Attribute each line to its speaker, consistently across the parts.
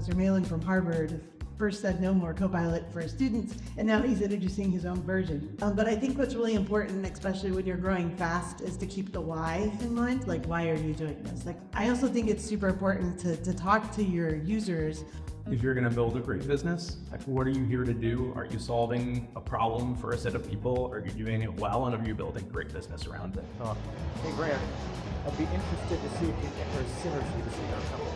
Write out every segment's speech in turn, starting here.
Speaker 1: Professor Malin from Harvard first said no more Copilot for students, and now he's introducing his own version. But I think what's really important, especially when you're growing fast, is to keep the why in mind. Like, why are you doing this? Like, I also think it's super important to talk to your users.
Speaker 2: If you're going to build a great business, like, what are you here to do? Are you solving a problem for a set of people? Are you doing it well? And are you building great business around it?
Speaker 3: Hey, Grant, I'd be interested to see if you can enter synergy between our company.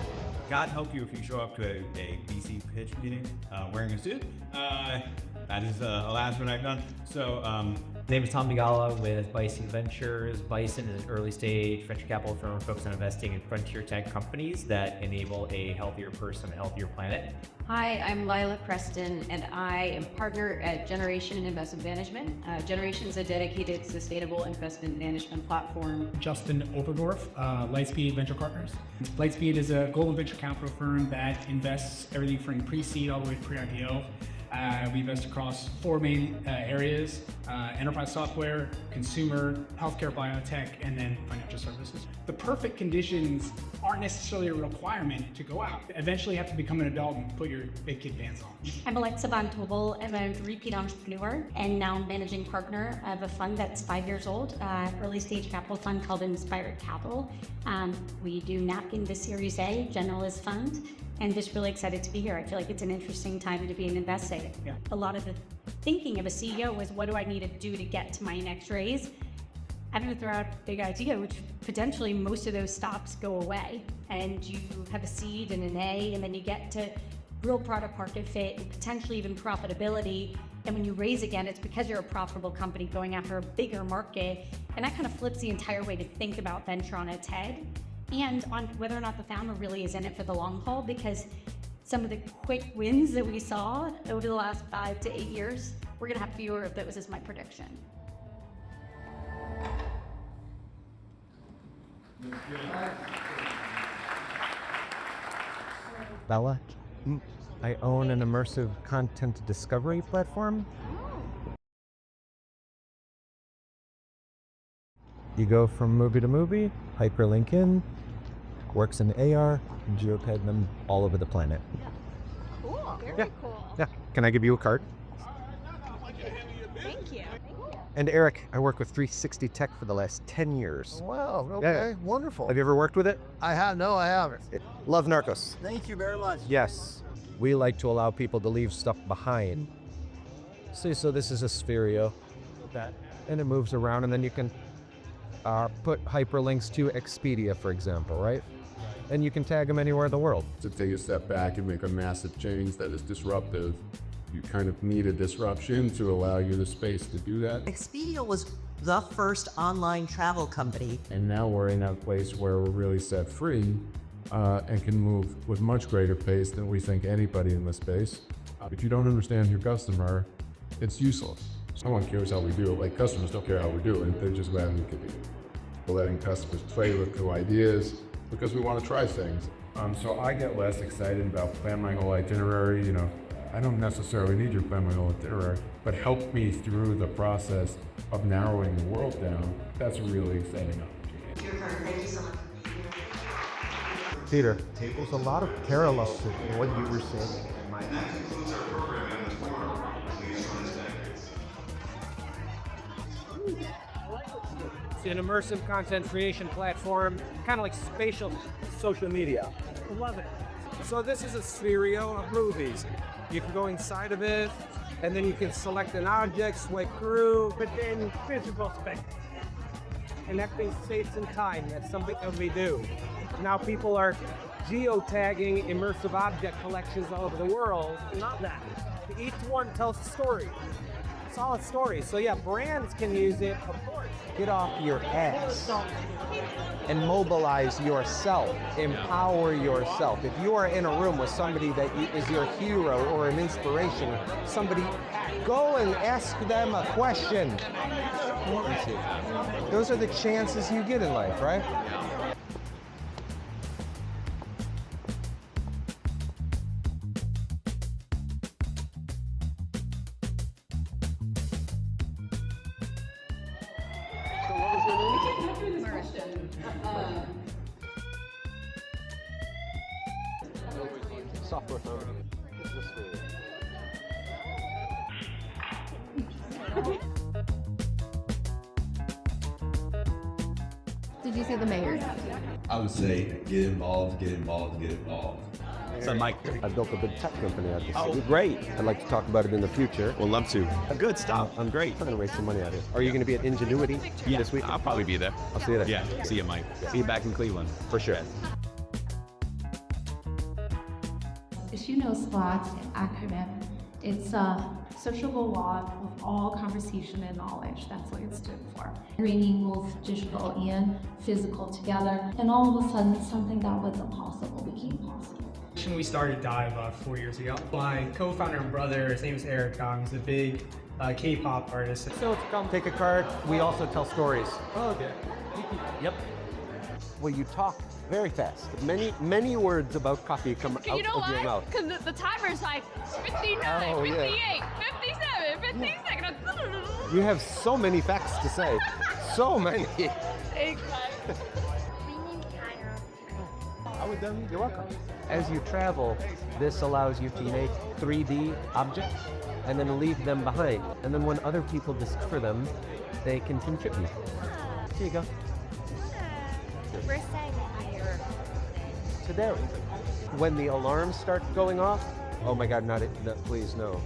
Speaker 4: God help you if you show up to a VC pitch meeting wearing a suit. That is a last one I've done. So,
Speaker 5: My name is Tom Bigala with Bison Ventures. Bison is an early stage venture capital firm focused on investing in frontier tech companies that enable a healthier person, a healthier planet.
Speaker 6: Hi, I'm Lila Preston, and I am partner at Generation Investment Management. Generation is a dedicated sustainable investment management platform.
Speaker 7: Justin Oberdorf, Lightspeed Venture Partners. Lightspeed is a global venture capital firm that invests everything from pre-seed all the way to pre-IPO. We invest across four main areas: enterprise software, consumer, healthcare, biotech, and then financial services. The perfect conditions aren't necessarily a requirement to go out. Eventually you have to become an adult and put your big kid pants on.
Speaker 8: I'm Alexa Von Tobel. I'm a repeat entrepreneur and now managing partner of a fund that's 5 years old, early stage capital fund called Inspired Capital. We do napkin to Series A, generalist fund. And just really excited to be here. I feel like it's an interesting time to be an investor.
Speaker 7: Yeah.
Speaker 8: A lot of the thinking of a CEO is, what do I need to do to get to my next raise? I'm going to throw out a big idea, which potentially most of those stops go away. And you have a seed and an A, and then you get to real product market fit and potentially even profitability. And when you raise again, it's because you're a profitable company going after a bigger market. And that kind of flips the entire way to think about venture on its head. And on whether or not the founder really is in it for the long haul, because some of the quick wins that we saw over the last 5 to 8 years, we're gonna have fewer of those, is my prediction.
Speaker 3: Bella, I own an immersive content discovery platform. You go from movie to movie, hyperlink in, works in AR, and geotag them all over the planet.
Speaker 8: Yeah. Cool, very cool.
Speaker 3: Yeah, can I give you a card?
Speaker 8: Thank you.
Speaker 3: And Eric, I work with 360 Tech for the last 10 years.
Speaker 9: Wow, okay,
Speaker 3: Yeah.
Speaker 9: wonderful.
Speaker 3: Have you ever worked with it?
Speaker 9: I have, no, I haven't.
Speaker 3: Love Narcos.
Speaker 9: Thank you very much.
Speaker 3: Yes, we like to allow people to leave stuff behind. See, so this is a Spherio, and it moves around, and then you can put hyperlinks to Expedia, for example, right? And you can tag them anywhere in the world.
Speaker 10: To take a step back and make a massive change that is disruptive, you kind of need a disruption to allow you the space to do that.
Speaker 11: Expedia was the first online travel company.
Speaker 10: And now we're in a place where we're really set free and can move with much greater pace than we think anybody in the space. If you don't understand your customer, it's useless. Someone cares how we do it. Like, customers don't care how we do it. They're just letting customers play with new ideas because we want to try things. So I get less excited about plan my whole itinerary. You know, I don't necessarily need your plan my whole itinerary, but help me through the process of narrowing the world down. That's a really exciting opportunity.
Speaker 11: Thank you so much.
Speaker 3: Peter.
Speaker 9: There's a lot of parallels to what you were saying.
Speaker 12: It's an immersive content creation platform, kind of like spatial social media. Love it. So this is a Spherio of movies. You can go inside of it, and then you can select an object, swipe through, but then physical space. Connecting space and time, that's something that we do. Now people are geotagging immersive object collections all over the world. Not that. Each one tells a story. Solid story. So yeah, brands can use it, of course.
Speaker 3: Get off your ass and mobilize yourself, empower yourself. If you are in a room with somebody that is your hero or an inspiration, somebody, go and ask them a question. Those are the chances you get in life, right? software company. This is Spherio.
Speaker 13: Did you say the mayor?
Speaker 14: I would say get involved, get involved, get involved.
Speaker 15: So Mike,
Speaker 3: I built a big tech company out of the city.
Speaker 15: great.
Speaker 3: I'd like to talk about it in the future.
Speaker 15: We'll love to. Good stuff. I'm great.
Speaker 3: I'm trying to raise some money out here. Are you going to be at Ingenuity this week?
Speaker 15: I'll probably be there.
Speaker 3: I'll see you there.
Speaker 15: Yeah, see you, Mike. See you back in Cleveland.
Speaker 3: For sure.
Speaker 13: As you know, SPOT acronym, it's a sociable log of all conversation and knowledge. That's what it stood for. Bringing both digital and physical together, and all of a sudden, something that was impossible became possible.
Speaker 7: When we started Dive 4 years ago, my co-founder and brother, his name is Eric, he's a big K-pop artist.
Speaker 12: So to come take a card, we also tell stories.
Speaker 7: Oh, okay.
Speaker 12: Yep.
Speaker 3: Well, you talk very fast. Many words about coffee come out
Speaker 16: You know
Speaker 3: of your
Speaker 16: why?
Speaker 3: mouth.
Speaker 16: Because the timer's like 59,
Speaker 3: Oh, yeah.
Speaker 16: 58, 57, 56.
Speaker 3: You have so many facts to say. So many.
Speaker 16: Exactly.
Speaker 3: You're welcome.
Speaker 12: As you travel, this allows you to make 3D objects and then leave them behind. And then when other people discover them, they can contribute. Here you go.
Speaker 16: We're staying higher.
Speaker 3: So there. When the alarms start going off, oh my God, not it. No, please, no.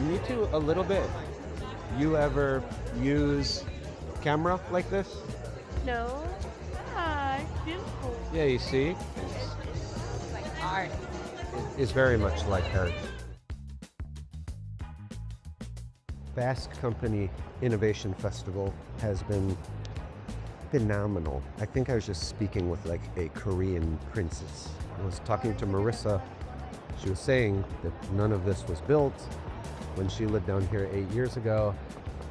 Speaker 3: You need to a little bit. You ever use camera like this?
Speaker 16: No. Hi, beautiful.
Speaker 3: Yeah, you see?
Speaker 16: Art.
Speaker 3: Is very much like art. Fast Company Innovation Festival has been phenomenal. I think I was just speaking with like a Korean princess. I was talking to Marissa. She was saying that none of this was built when she lived down here 8 years ago.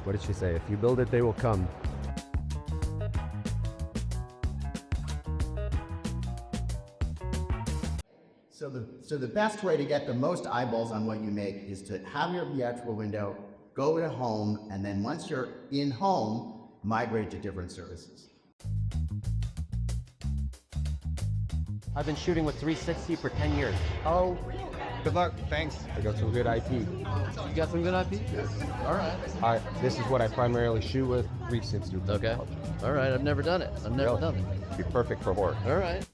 Speaker 3: What did she say? If you build it, they will come.
Speaker 17: So the best way to get the most eyeballs on what you make is to have your theatrical window, go to home, and then once you're in home, migrate to different services.
Speaker 12: I've been shooting with 360 for 10 years.
Speaker 3: Oh,
Speaker 15: Good luck. Thanks.
Speaker 3: I got some good IP.
Speaker 15: You got some good IP? All right.
Speaker 3: This is what I primarily shoot with, 360.
Speaker 15: Okay. All right. I've never done it. I've never done it.
Speaker 3: Be perfect for horror.
Speaker 15: All right.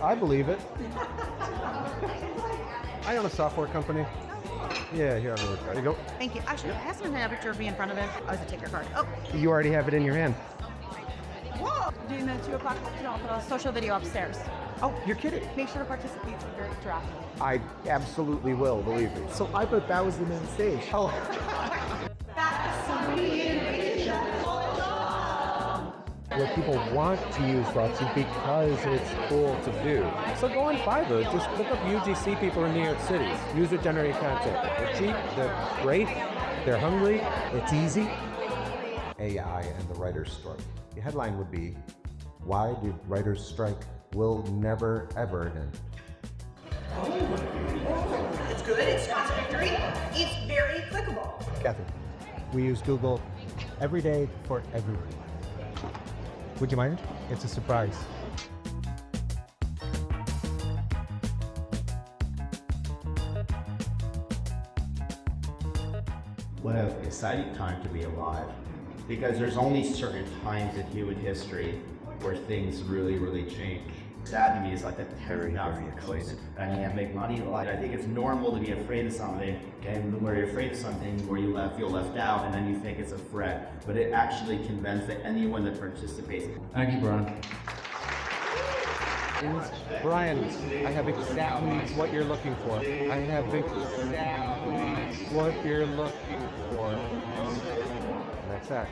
Speaker 3: I believe it. I own a software company. Yeah, here, there you go.
Speaker 11: Thank you. Actually, I have something have a picture of me in front of it. I was to take your card. Oh,
Speaker 3: You already have it in your hand.
Speaker 11: whoa! Doing the 2 o'clock, I'll put a social video upstairs.
Speaker 3: Oh, you're kidding.
Speaker 11: Make sure to participate. It's very interactive.
Speaker 3: I absolutely will, believe me.
Speaker 9: So I thought that was the main stage.
Speaker 3: Oh. Where people want to use Roxy because it's cool to do.
Speaker 12: So go on Fiverr, just look up UGC people in New York City. User-generated content. They're cheap, they're great, they're hungry, it's easy.
Speaker 3: AI and the writer's strike. The headline would be, why the writer's strike will never, ever end.
Speaker 11: It's good. It's contradictory. It's very clickable.
Speaker 3: Kathy.
Speaker 9: We use Google every day for everything. Would you mind? It's a surprise.
Speaker 17: What an exciting time to be alive, because there's only certain times in human history where things really, really change. Sad to me is like that very excited. And you can't make money. Like, I think it's normal to be afraid of something, and where you're afraid of something, where you feel left out, and then you think it's a threat. But it actually can benefit anyone that participates.
Speaker 4: Thank you, Brian.
Speaker 12: Brian, I have exactly what you're looking for. I have exactly what you're looking for.
Speaker 3: And that's that.